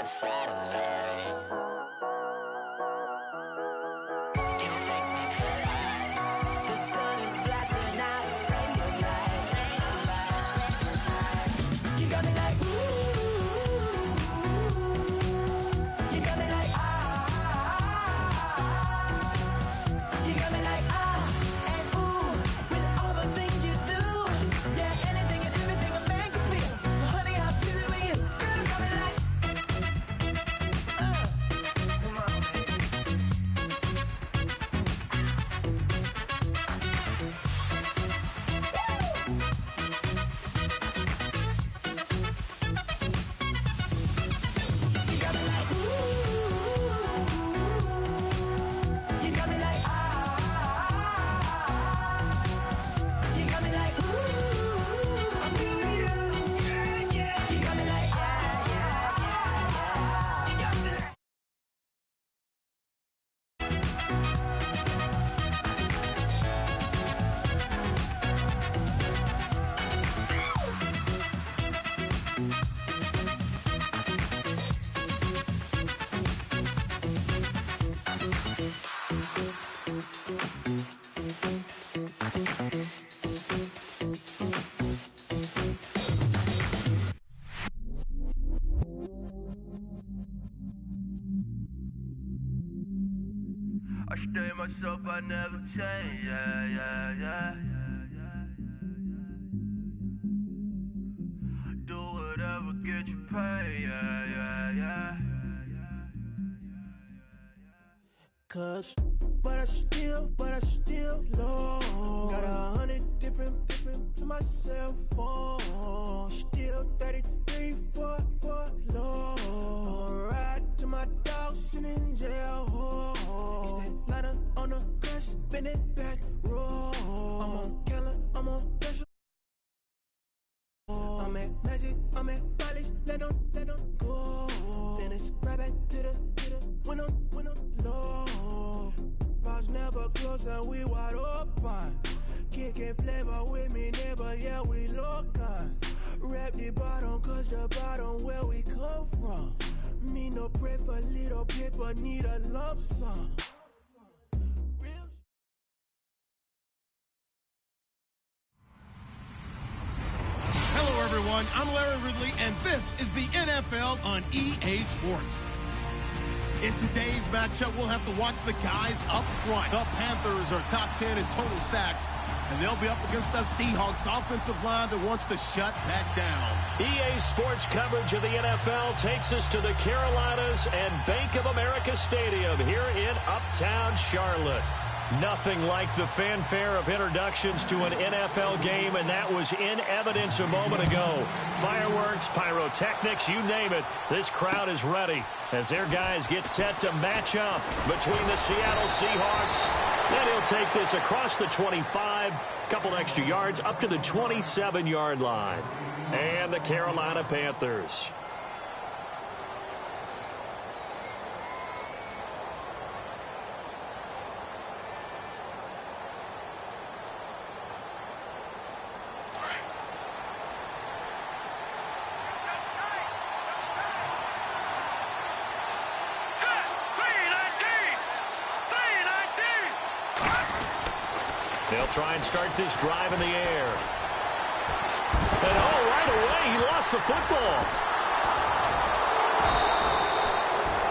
a satellite. You make me feel like the sun is blasting out a ray of light, ray of light. You got me like ooh, you got me like ah, you got me like ah and ooh with all the things you do. Yeah, anything and everything I make you feel. Honey, I feel it with you. Girl, you got me like come on, you got me like ooh, you got me like ah, you got me like ooh, I feel you, yeah, yeah. You got me like yeah, yeah, yeah, you got me like. I stay myself, I never change, yeah, yeah, yeah. Do whatever, get you paid, yeah, yeah, yeah. Cause, but I still low. Got 100 different to my cell phone. Still 33 for low. I'ma ride to my dog sitting in jail. It's that ladder on the grass, spin it back, roll. I'm on Keller, I'm on pressure. I'm at Magic, I'm at Polish, let them go. Then it's right back to the when I'm low. Bars never close and we wide open. Kicking flavor with me, neighbor, yeah, we local. Rap the bottom, cause the bottom where we come from. Me no pray for little paper, need a lump sum. Hello, everyone. I'm Larry Ridley, and this is the NFL on EA Sports. In today's matchup, we'll have to watch the guys up front. The Panthers are top 10 in total sacks, and they'll be up against the Seahawks offensive line that wants to shut that down. EA Sports coverage of the NFL takes us to the Carolinas and Bank of America Stadium here in Uptown Charlotte. Nothing like the fanfare of introductions to an NFL game, and that was in evidence a moment ago. Fireworks, pyrotechnics, you name it. This crowd is ready as their guys get set to match up between the Seattle Seahawks. And he'll take this across the 25, couple extra yards up to the 27-yard line. And the Carolina Panthers. They'll try and start this drive in the air. And right away, he lost the football.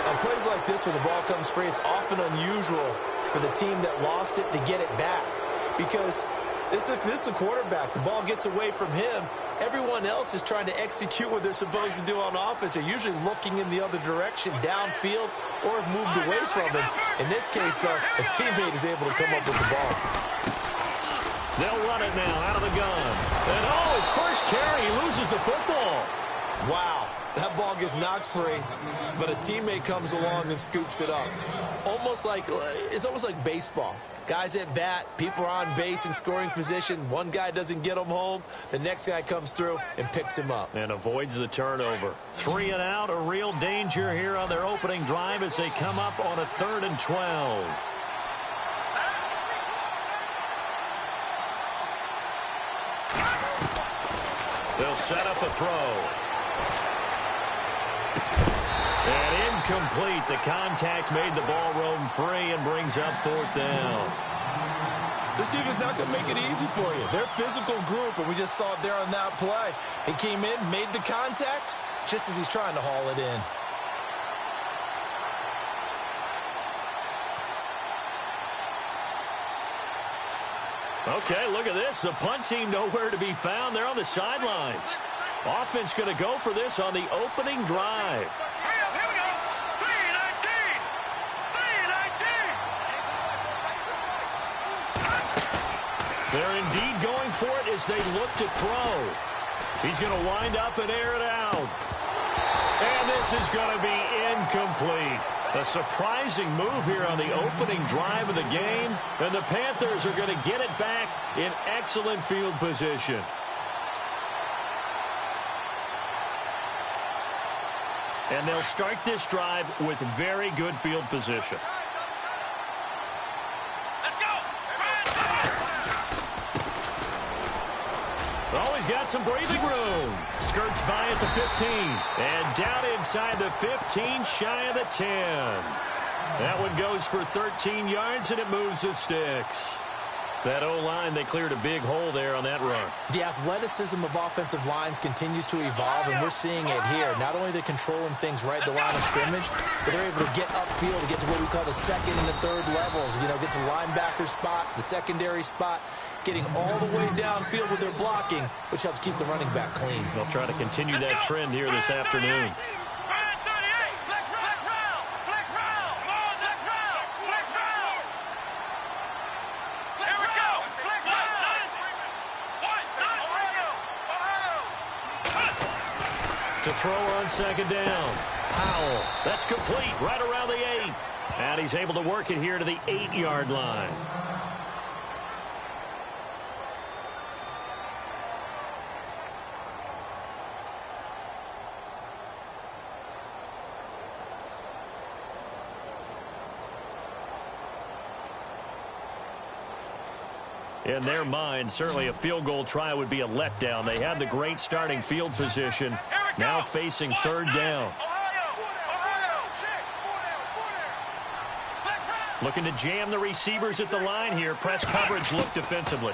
On plays like this where the ball comes free, it's often unusual for the team that lost it to get it back. Because this is the quarterback. The ball gets away from him. Everyone else is trying to execute what they're supposed to do on offense. They're usually looking in the other direction, downfield, or have moved away from him. In this case, though, a teammate is able to come up with the ball. They'll run it now out of the gun. And his first carry, he loses the football. Wow, that ball gets knocked free, but a teammate comes along and scoops it up. It's almost like baseball. Guys at bat, people are on base in scoring position. One guy doesn't get him home. The next guy comes through and picks him up. And avoids the turnover. 3 and out, a real danger here on their opening drive as they come up on a 3rd and 12. They'll set up a throw. Incomplete. The contact made the ball roam free and brings up 4th down. This defense not going to make it easy for you. They're a physical group, and we just saw it there on that play. He came in, made the contact, just as he's trying to haul it in. Okay, look at this. The punt team nowhere to be found. They're on the sidelines. Offense going to go for this on the opening drive. They're indeed going for it as they look to throw. He's going to wind up and air it out. And this is going to be incomplete. A surprising move here on the opening drive of the game. And the Panthers are going to get it back in excellent field position. And they'll start this drive with very good field position. Always got some breathing room. Skirts by at the 15. And down inside the 15, shy of the 10. That one goes for 13 yards, and it moves the sticks. That O-line, they cleared a big hole there on that run. The athleticism of offensive lines continues to evolve, and we're seeing it here. Not only are they controlling things right at the line of scrimmage, but they're able to get upfield to get to what we call the second and the third levels. You know, get to linebacker spot, the secondary spot, getting all the way downfield with their blocking, which helps keep the running back clean. They'll try to continue that trend here this afternoon. To throw on 2nd down. Powell. That's complete right around the 8. And he's able to work it here to the 8-yard line. In their mind, certainly a field goal try would be a letdown. They had the great starting field position. Now facing 3rd down. Looking to jam the receivers at the line here. Press coverage look defensively.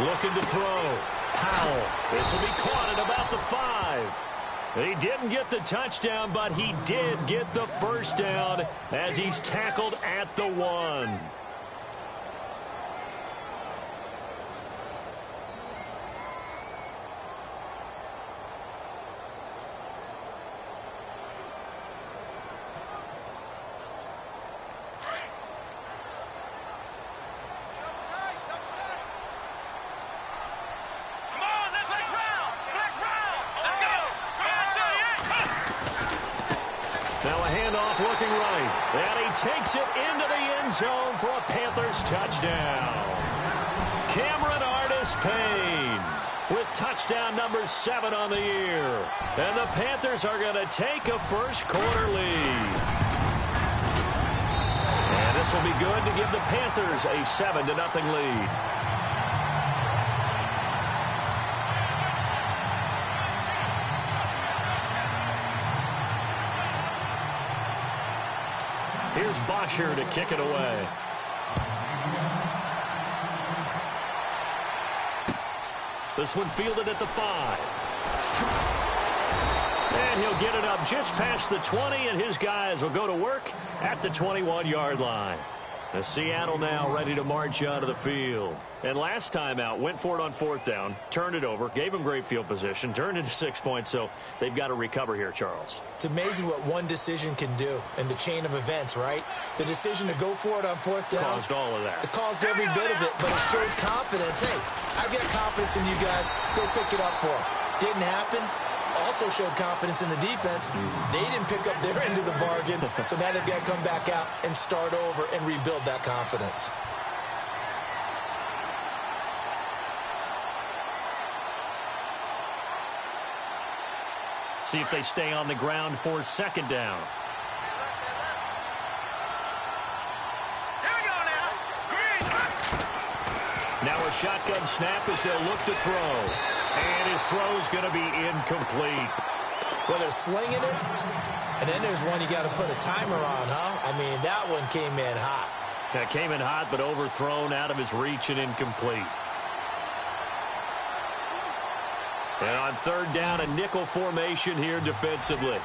Looking to throw. Powell. This will be caught at about the 5. He didn't get the touchdown, but he did get the 1st down as he's tackled at the 1. Takes it into the end zone for a Panthers touchdown. Cameron Artis-Payne with touchdown number 7 on the year. And the Panthers are going to take a first-quarter lead. And this will be good to give the Panthers a 7-0 lead. Here's Bosher to kick it away. This one fielded at the 5. And he'll get it up just past the 20, and his guys will go to work at the 21-yard line. The Seattle now ready to march onto the field. And last time out, went for it on 4th down, turned it over, gave them great field position, turned into 6 points, so they've got to recover here, Charles. It's amazing what one decision can do in the chain of events, right? The decision to go for it on 4th down. Caused all of that. It caused every bit of it, but it showed confidence. Hey, I've got confidence in you guys. Go pick it up for them. Didn't happen. Also showed confidence in the defense. They didn't pick up their end of the bargain, so now they've got to come back out and start over and rebuild that confidence. See if they stay on the ground for 2nd down. Now a shotgun snap as they'll look to throw. And his throw's going to be incomplete. Well, they're slinging it, and then there's one you got to put a timer on, huh? I mean, that one came in hot. That came in hot, but overthrown, out of his reach, and incomplete. And on third down, a nickel formation here defensively.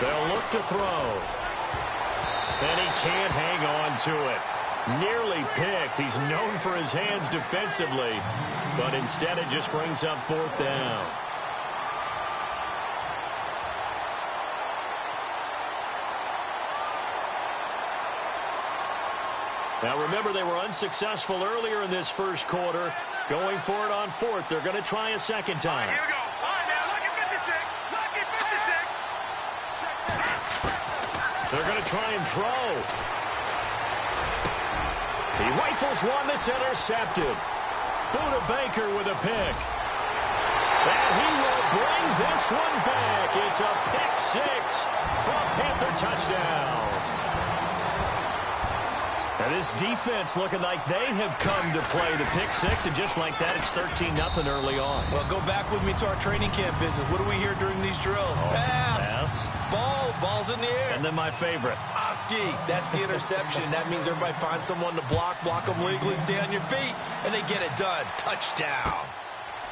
They'll look to throw. And he can't hang on to it. Nearly picked. He's known for his hands defensively, but instead it just brings up fourth down. Now remember, they were unsuccessful earlier in this first quarter. Going for it on fourth. They're going to try a second time. Here we go. All right, now, look at 56. Look at 56. They're going to try and throw. He rifles one that's intercepted. Buda Baker with a pick. And he will bring this one back. It's a pick six for a Panther touchdown. And this defense looking like they have come to play the pick six, and just like that, it's 13-0 early on. Well, go back with me to our training camp visits. What do we hear during these drills? Pass. Ball's in the air. And then my favorite. Oski, that's the interception. That means everybody finds someone to block them legally, stay on your feet, and they get it done. Touchdown.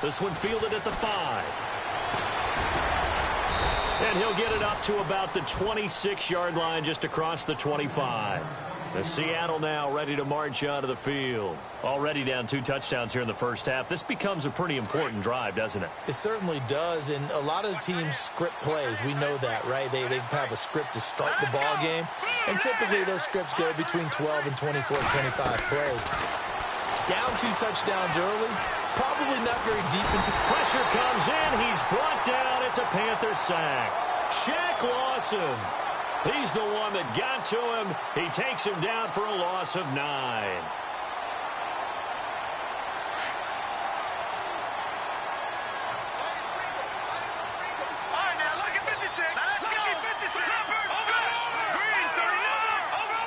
This one fielded at the 5. And he'll get it up to about the 26-yard line, just across the 25. The Seattle now ready to march out of the field. Already down 2 touchdowns here in the first half. This becomes a pretty important drive, doesn't it? It certainly does, and a lot of the teams script plays. We know that, right? They have a script to start the ball game, and typically those scripts go between 12 and 24, 25 plays. Down 2 touchdowns early, probably not very deep into... Pressure comes in. He's brought down. It's a Panther sack. Shaq Lawson. He's the one that got to him. He takes him down for a loss of 9. All right, now, look at 56. Let's go. 56. Green, 39. Over.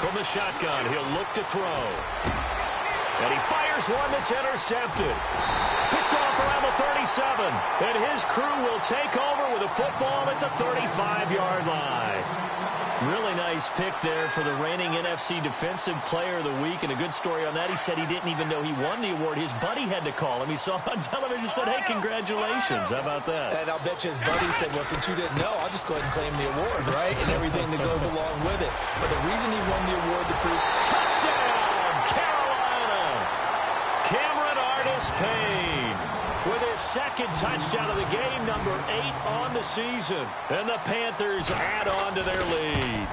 From the shotgun, he'll look to throw. And he fires one that's intercepted. Picked off around the 37. And his crew will take over with a football at the 35-yard line. Really nice pick there for the reigning NFC Defensive Player of the Week. And a good story on that. He said he didn't even know he won the award. His buddy had to call him. He saw it on television and said, hey, congratulations. How about that? And I'll bet you his buddy said, well, since you didn't know, I'll just go ahead and claim the award, right? And everything that goes along with it. But the reason he won the award, the proof... Touchdown, Carolina! Cameron Artis-Payne with his second touchdown of the game, number 8 on the season. And the Panthers add on to their lead.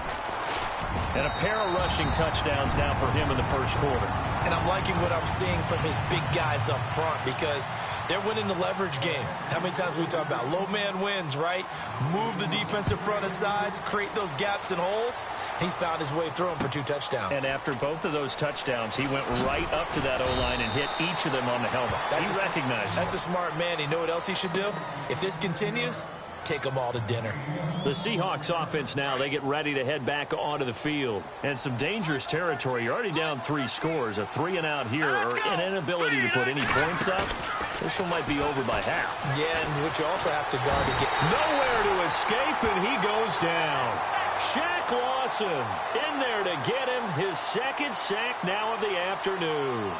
And a pair of rushing touchdowns now for him in the first quarter. And I'm liking what I'm seeing from his big guys up front because they're winning the leverage game. How many times we talk about low man wins, right? Move the defensive front aside, create those gaps and holes. He's found his way through them for 2 touchdowns. And after both of those touchdowns, he went right up to that O-line and hit each of them on the helmet. He recognized. That's a smart man. You know what else he should do? If this continues, take them all to dinner. The Seahawks offense now, they get ready to head back onto the field. And some dangerous territory. You're already down 3 scores. A 3-and-out here or an inability to put any points up. This one might be over by half. Yeah, and what you also have to guard to get... Nowhere to escape, and he goes down. Shaq Lawson in there to get him his second sack now of the afternoon.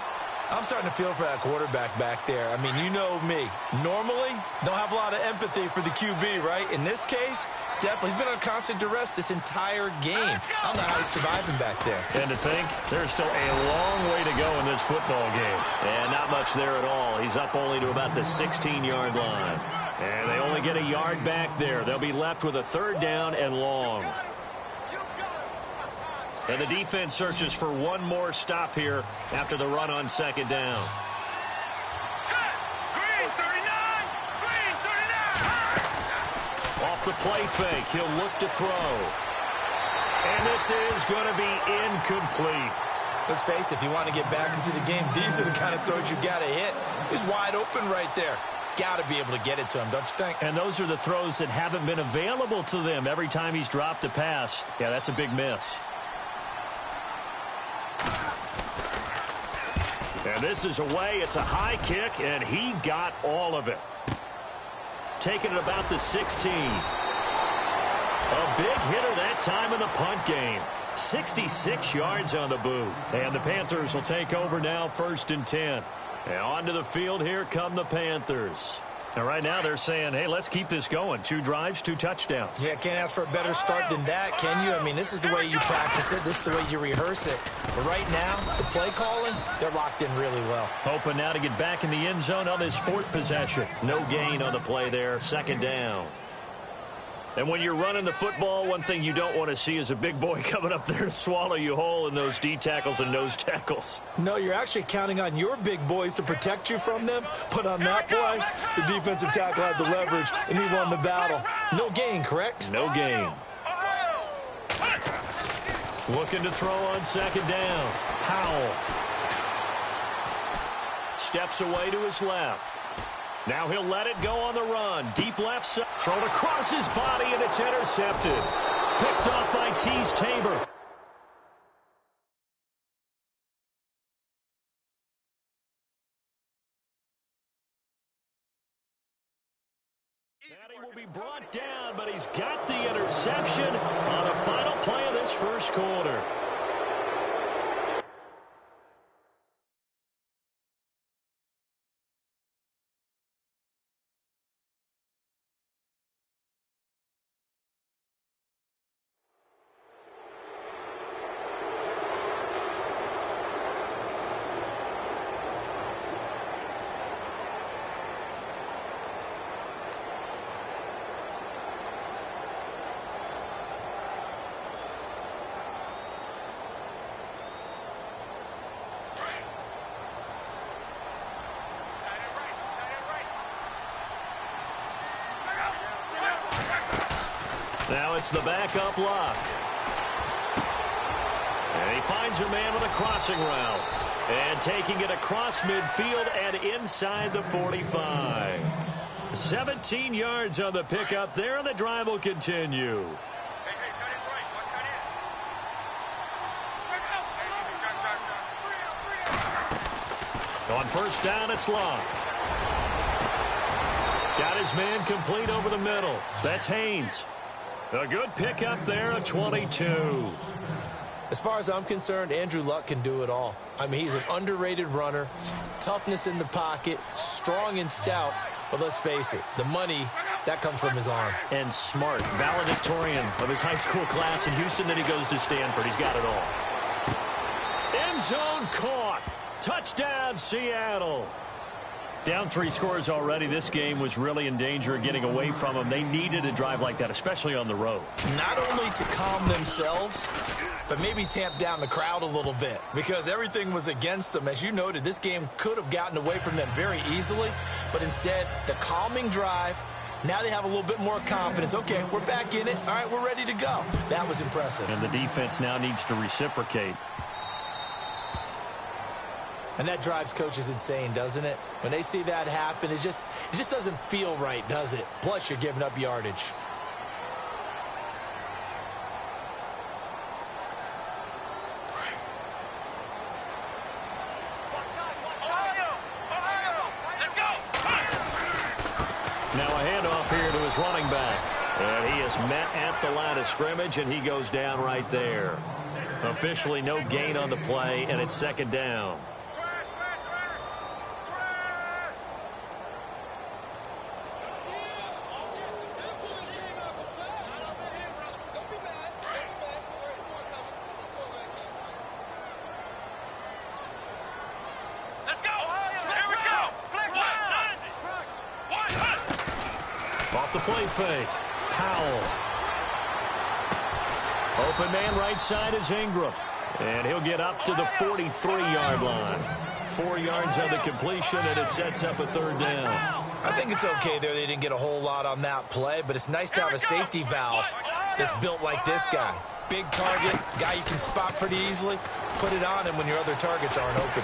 I'm starting to feel for that quarterback back there. I mean, you know me. Normally, don't have a lot of empathy for the QB, right? In this case, definitely. He's been on constant duress this entire game. I don't know how he's surviving back there. And to think, there's still a long way to go in this football game. And not much there at all. He's up only to about the 16-yard line. And they only get a yard back there. They'll be left with a 3rd down and long. And the defense searches for one more stop here after the run on 2nd down. Green, 39. Green, 39. Off the play fake, he'll look to throw. And this is going to be incomplete. Let's face it, if you want to get back into the game, these are the kind of throws you got to hit. He's wide open right there. got to be able to get it to him, don't you think? And those are the throws that haven't been available to them every time he's dropped a pass. Yeah, that's a big miss. And this is away. It's a high kick, and he got all of it. Taking it about the 16. A big hitter that time in the punt game. 66 yards on the boot. And the Panthers will take over now, 1st and 10. And onto the field, here come the Panthers. And right now they're saying, hey, let's keep this going. 2 drives, 2 touchdowns. Yeah, can't ask for a better start than that, can you? I mean, this is the way you practice it. This is the way you rehearse it. But right now, the play calling, they're locked in really well. Hoping now to get back in the end zone on this 4th possession. No gain on the play there, 2nd down. And when you're running the football, one thing you don't want to see is a big boy coming up there to swallow you whole in those D tackles and nose tackles. No, you're actually counting on your big boys to protect you from them. But on that play, the defensive tackle had the leverage, and he won the battle. No gain, correct? No gain. Looking to throw on 2nd down. Powell. Steps away to his left. Now he'll let it go on the run. Deep left side. Thrown across his body, and it's intercepted. Picked off by Tease Tabor. And he will be brought down, but he's got the interception on the final play of this 1st quarter. Now it's the backup lock. And he finds a man with a crossing route. And taking it across midfield and inside the 45. 17 yards on the pickup there, and the drive will continue. On 1st down, it's locked. Got his man complete over the middle. That's Haynes. A good pickup there, a 22. As far as I'm concerned, Andrew Luck can do it all. I mean, he's an underrated runner, toughness in the pocket, strong and stout. But let's face it, the money, that comes from his arm. And smart, valedictorian of his high school class in Houston. Then he goes to Stanford. He's got it all. End zone caught. Touchdown, Seattle. Down 3 scores already. This game was really in danger of getting away from them. They needed a drive like that, especially on the road. Not only to calm themselves, but maybe tamp down the crowd a little bit, because everything was against them. As you noted, this game could have gotten away from them very easily, but instead, the calming drive, now they have a little bit more confidence. Okay, we're back in it. All right, we're ready to go. That was impressive. And the defense now needs to reciprocate. And that drives coaches insane, doesn't it? When they see that happen, it just doesn't feel right, does it? Plus, you're giving up yardage. Now a handoff here to his running back. And he is met at the line of scrimmage, and he goes down right there. Officially no gain on the play, and it's 2nd down. Off the play fake. Powell. Open man right side is Ingram. And he'll get up to the 43-yard line. 4 yards on the completion, and it sets up a 3rd down. I think it's okay there. They didn't get a whole lot on that play, but it's nice to have a safety valve that's built like this guy. big target, guy you can spot pretty easily. Put it on him when your other targets aren't open.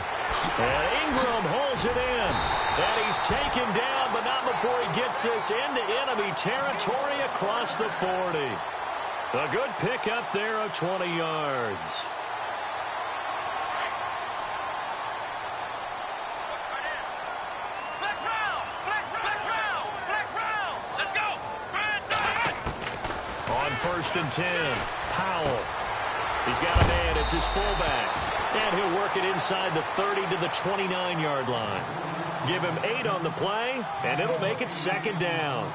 And Ingram holds it in. And he's taken down, but not before he gets this into enemy territory across the 40. A good pickup there of 20 yards. On 1st and 10, Powell. He's got a man. It's his fullback. And he'll work it inside the 30 to the 29-yard line. Give him 8 on the play, and it'll make it 2nd down.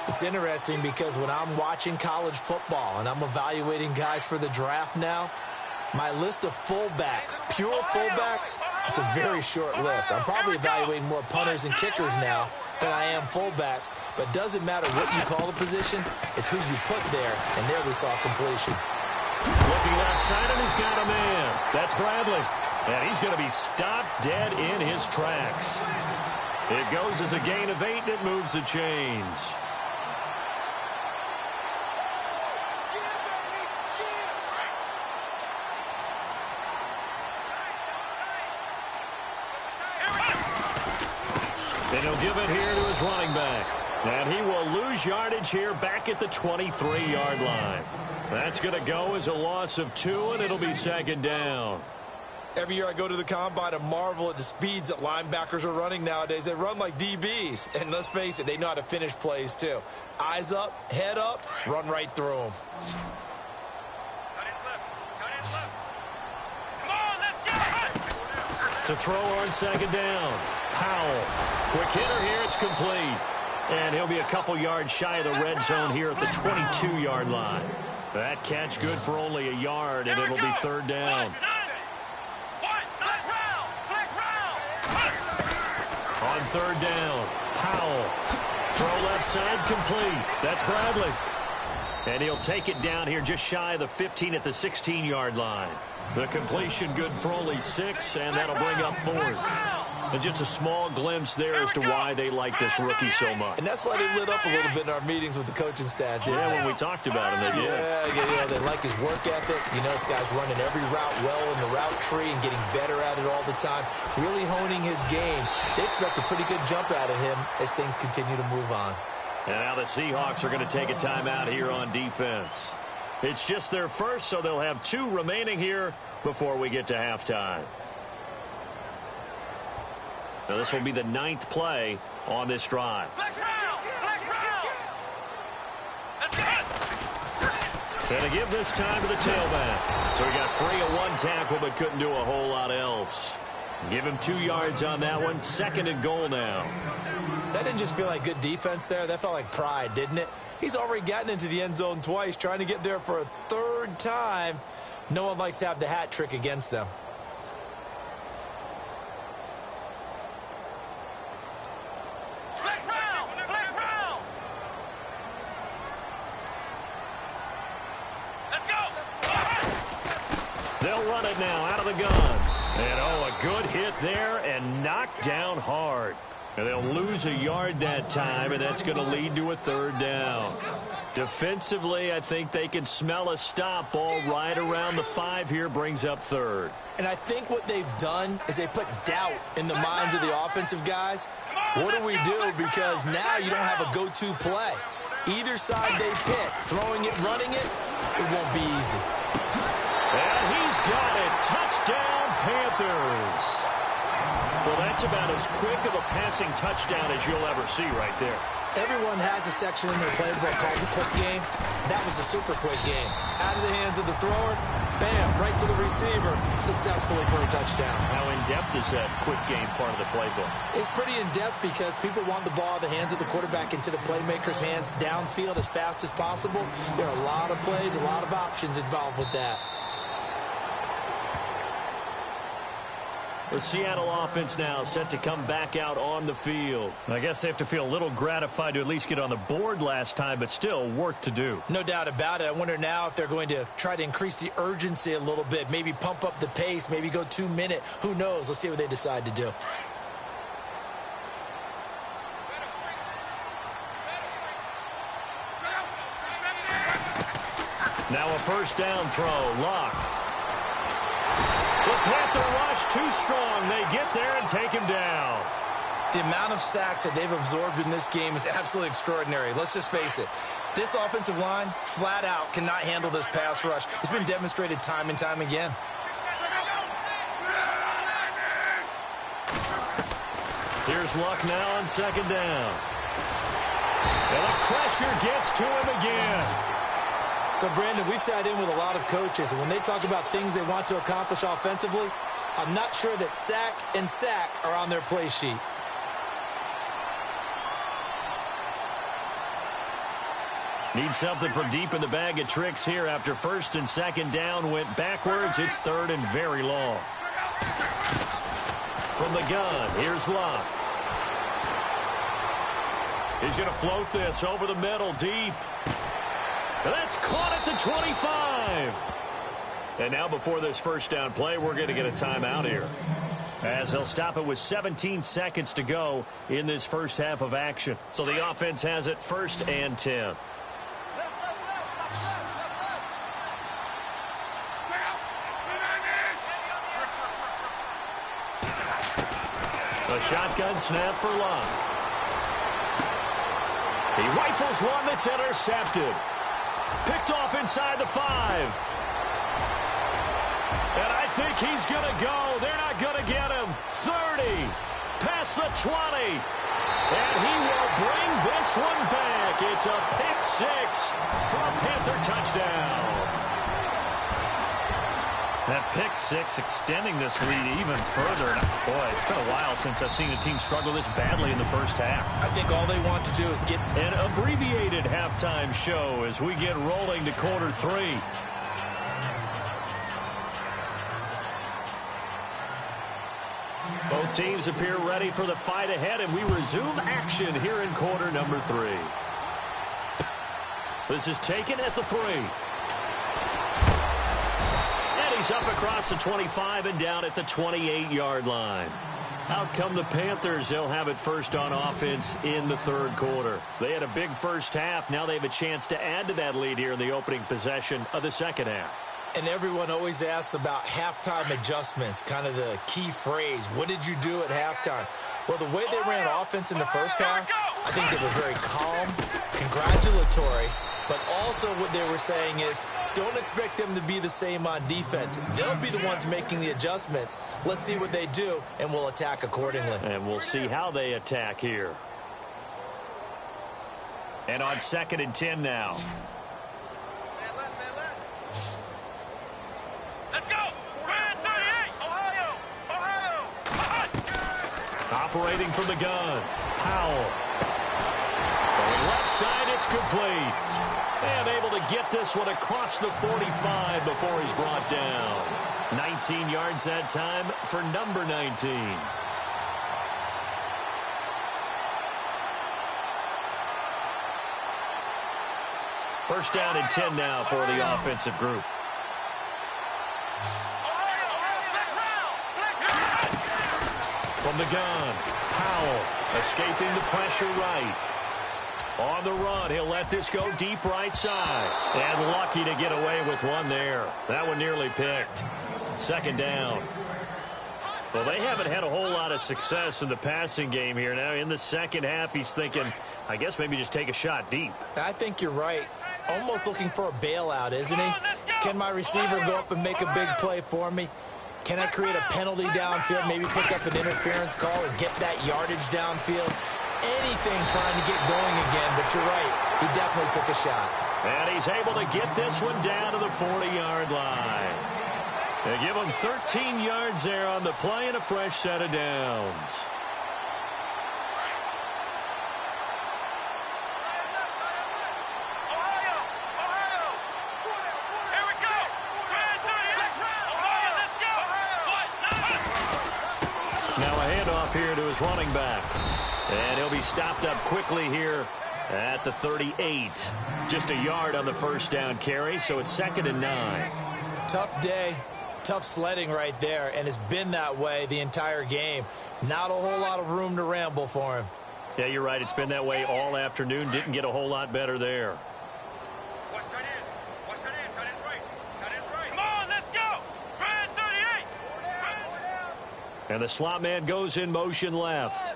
It's interesting because when I'm watching college football and I'm evaluating guys for the draft now, my list of fullbacks, pure fullbacks, it's a very short list. I'm probably evaluating more punters and kickers now than I am fullbacks, but doesn't matter what you call the position, it's who you put there, and there we saw completion. Looking left side, and he's got a man. That's Bradley. And he's going to be stopped dead in his tracks. It goes as a gain of 8, and it moves the chains. And he'll give it here to his running back. And he will lose yardage here back at the 23-yard line. That's going to go as a loss of 2, and it'll be 2nd down. Every year I go to the combine and marvel at the speeds that linebackers are running nowadays. They run like DBs. And let's face it, they know how to finish plays too. Eyes up, head up, run right through them. To throw on 2nd down. Powell. Quick hitter here. It's complete. And he'll be a couple yards shy of the red zone here at the 22-yard line. That catch good for only a yard, and it'll be 3rd down. On 3rd down, Powell. Throw left side complete. That's Bradley. And he'll take it down here just shy of the 15 at the 16-yard line. The completion good for only 6, and that'll bring up 4th. And just a small glimpse there as to why they like this rookie so much. And that's why they lit up a little bit in our meetings with the coaching staff, didn't they? When we talked about him, they did. Yeah, they like his work ethic. You know, this guy's running every route well in the route tree and getting better at it all the time, really honing his game. They expect a pretty good jump out of him as things continue to move on. And now the Seahawks are going to take a timeout here on defense. It's just their first, so they'll have 2 remaining here before we get to halftime. Now this will be the 9th play on this drive. And to give this time to the tailback. So he got free of 1 tackle but couldn't do a whole lot else. Give him 2 yards on that one. 2nd and goal now. That didn't just feel like good defense there. That felt like pride, didn't it? He's already gotten into the end zone twice, trying to get there for a 3rd time. No one likes to have the hat trick against them. They'll run it now out of the gun. And, a good hit there and knocked down hard. And they'll lose a yard that time, and that's going to lead to a 3rd down. Defensively, I think they can smell a stop. Ball right around the 5 here brings up 3rd. And I think what they've done is they put doubt in the minds of the offensive guys. What do we do? Because now you don't have a go-to play. Either side they pick, throwing it, running it, it won't be easy. And he's got it. Touchdown, Panthers. Well, that's about as quick of a passing touchdown as you'll ever see right there. Everyone has a section in their playbook called the quick game. That was a super quick game. Out of the hands of the thrower, bam, right to the receiver, successfully for a touchdown. How in-depth is that quick game part of the playbook? It's pretty in-depth because people want the ball out of the hands of the quarterback into the playmaker's hands downfield as fast as possible. There are a lot of plays, a lot of options involved with that. The Seattle offense now set to come back out on the field. I guess they have to feel a little gratified to at least get on the board last time, but still work to do. No doubt about it. I wonder now if they're going to try to increase the urgency a little bit, maybe pump up the pace, maybe go 2-minute. Who knows? Let's see what they decide to do. Now a first down throw. Luck. The Panther rush too strong. They get there and take him down. The amount of sacks that they've absorbed in this game is absolutely extraordinary. Let's just face it. This offensive line, flat out, cannot handle this pass rush. It's been demonstrated time and time again. Here's Luck now on second down. And the pressure gets to him again. So, Brandon, we've sat in with a lot of coaches, and when they talk about things they want to accomplish offensively, I'm not sure that sack and sack are on their play sheet. Need something from deep in the bag of tricks here after first and second down went backwards. It's third and very long. From the gun, here's Luck. He's going to float this over the middle, deep. And that's caught at the 25. And now before this first down play, we're going to get a timeout here, as they'll stop it with 17 seconds to go in this first half of action. So the offense has it first and 10. A shotgun snap for Luck. He rifles one that's intercepted. Picked off inside the 5. And I think he's going to go. They're not going to get him. 30. Past the 20. And he will bring this one back. It's a pick 6 for a Panther touchdown. That pick 6 extending this lead even further. Boy, it's been a while since I've seen a team struggle this badly in the first half. I think all they want to do is get an abbreviated halftime show as we get rolling to quarter 3. Both teams appear ready for the fight ahead, and we resume action here in quarter number 3. This is taken at the 3. He's up across the 25 and down at the 28-yard line. Out come the Panthers. They'll have it first on offense in the third quarter. They had a big first half. Now they have a chance to add to that lead here in the opening possession of the second half. And everyone always asks about halftime adjustments, kind of the key phrase. What did you do at halftime? Well, the way they ran offense in the first half, I think they were very calm, congratulatory, but also what they were saying is, don't expect them to be the same on defense. They'll be the ones making the adjustments. Let's see what they do, and we'll attack accordingly. And we'll see how they attack here. And on second and 10 now. Let's go! 38! Ohio! Operating from the gun. Powell. From the left side, it's complete. And able to get this one across the 45 before he's brought down. 19 yards that time for number 19. First down and 10 now for the offensive group. From the gun, Powell escaping the pressure right. On the run, he'll let this go deep right side. And lucky to get away with one there. That one nearly picked. Second down. Well, they haven't had a whole lot of success in the passing game here. Now, in the second half, he's thinking, I guess maybe just take a shot deep. I think you're right. Almost looking for a bailout, isn't he? Can my receiver go up and make a big play for me? Can I create a penalty downfield, maybe pick up an interference call and get that yardage downfield? Anything trying to get going again, but you're right. He definitely took a shot. And he's able to get this one down to the 40-yard line. They give him 13 yards there on the play and a fresh set of downs. Now a handoff here to his running back. And he'll be stopped up quickly here at the 38. Just a yard on the first down carry, so it's second and 9. Tough day, tough sledding right there, and it's been that way the entire game. Not a whole lot of room to ramble for him. Yeah, you're right. It's been that way all afternoon. Didn't get a whole lot better there. Watch tight end. Watch tight end. And the slot man goes in motion left.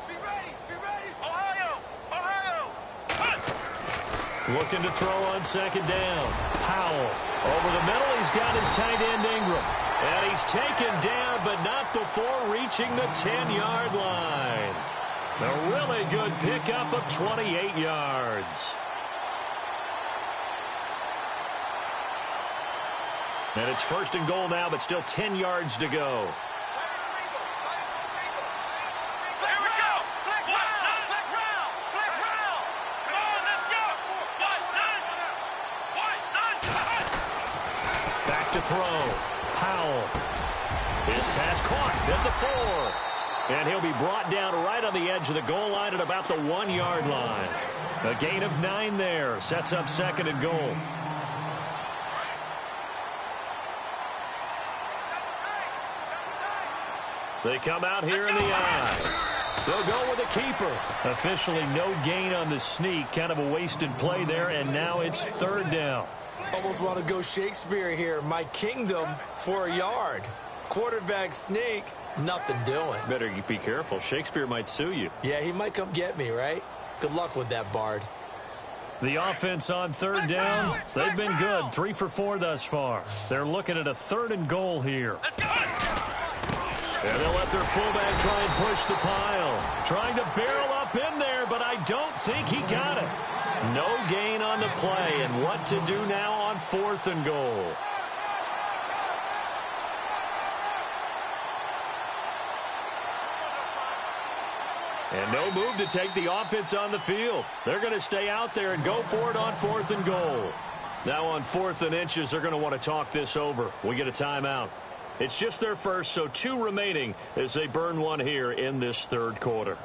Be ready. Ohio. Looking to throw on second down. Powell over the middle. He's got his tight end Ingram. And he's taken down, but not before reaching the 10-yard line. A really good pickup of 28 yards. And it's first and goal now, but still 10 yards to go. Back to throw. Powell. His pass caught at the 4. And he'll be brought down right on the edge of the goal line at about the 1-yard line. A gain of 9 there. Sets up second and goal. They come out here in the eye. They'll go with a keeper. Officially no gain on the sneak. Kind of a wasted play there, and now it's third down. Almost want to go Shakespeare here. My kingdom for a yard. Quarterback sneak, nothing doing. Better be careful. Shakespeare might sue you. Yeah, he might come get me, right? Good luck with that, Bard. The offense on third down, they've been good. 3 for 4 thus far. They're looking at a third and goal here. And they'll let their fullback try and push the pile. Trying to barrel up in there, but I don't think he got it. No gain on the play, and what to do now on fourth and goal. And no move to take the offense on the field. They're going to stay out there and go for it on fourth and goal. Now on 4th and inches, they're going to want to talk this over. We get a timeout. It's just their first, so 2 remaining as they burn one here in this third quarter.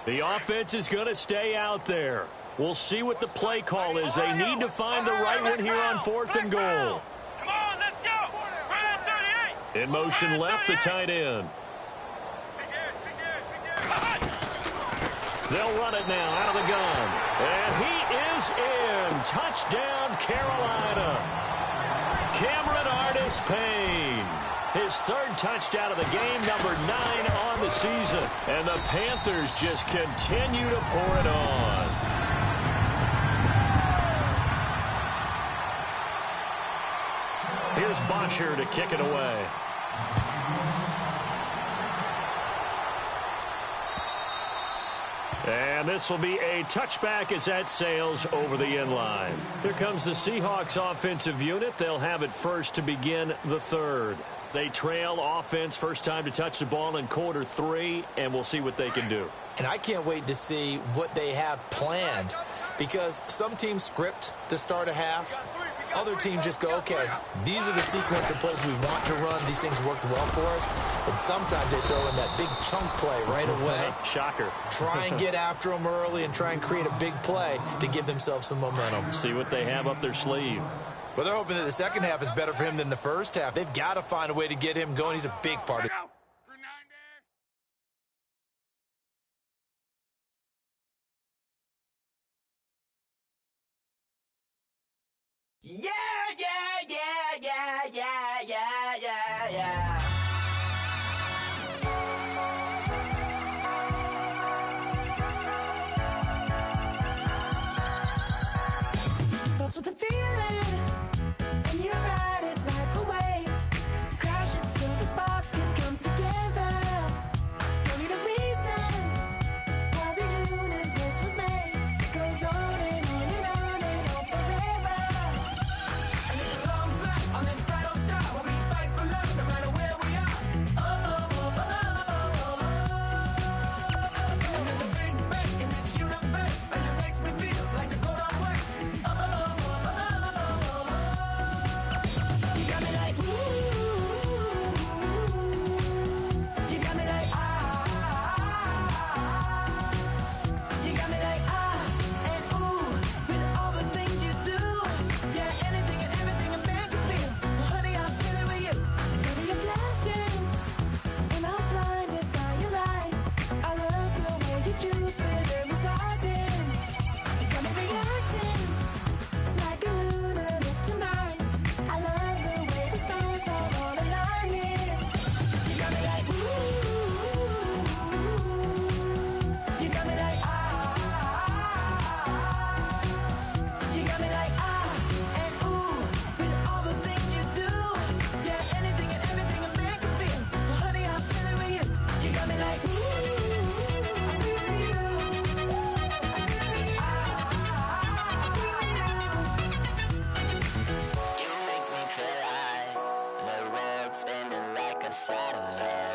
The offense is going to stay out there. We'll see what the play call is. They need to find the right one here on 4th and goal. Come on, let's go. Right at 38. In motion left, the tight end. They'll run it now out of the gun. And he is in. Touchdown, Carolina. Cameron Artis-Payne. His 3rd touchdown of the game, number 9 on the season. And the Panthers just continue to pour it on. Here's Bosher to kick it away. And this will be a touchback as that sails over the end line. Here comes the Seahawks offensive unit. They'll have it first to begin the third. They trail offense, first time to touch the ball in quarter 3, and we'll see what they can do. And I can't wait to see what they have planned, because some teams script to start a half. Other teams just go, okay, these are the sequence of plays we want to run. These things worked well for us. And sometimes they throw in that big chunk play right away. Shocker. Try and get after them early and try and create a big play to give themselves some momentum. See what they have up their sleeve. Well, they're hoping that the second half is better for him than the first half. They've got to find a way to get him going. He's a big part of it. Yeah, yeah, yeah, yeah, yeah, yeah, yeah, yeah. Starts with a feeling, and you ride it like a wave. Crash into the sparks can come inside of me.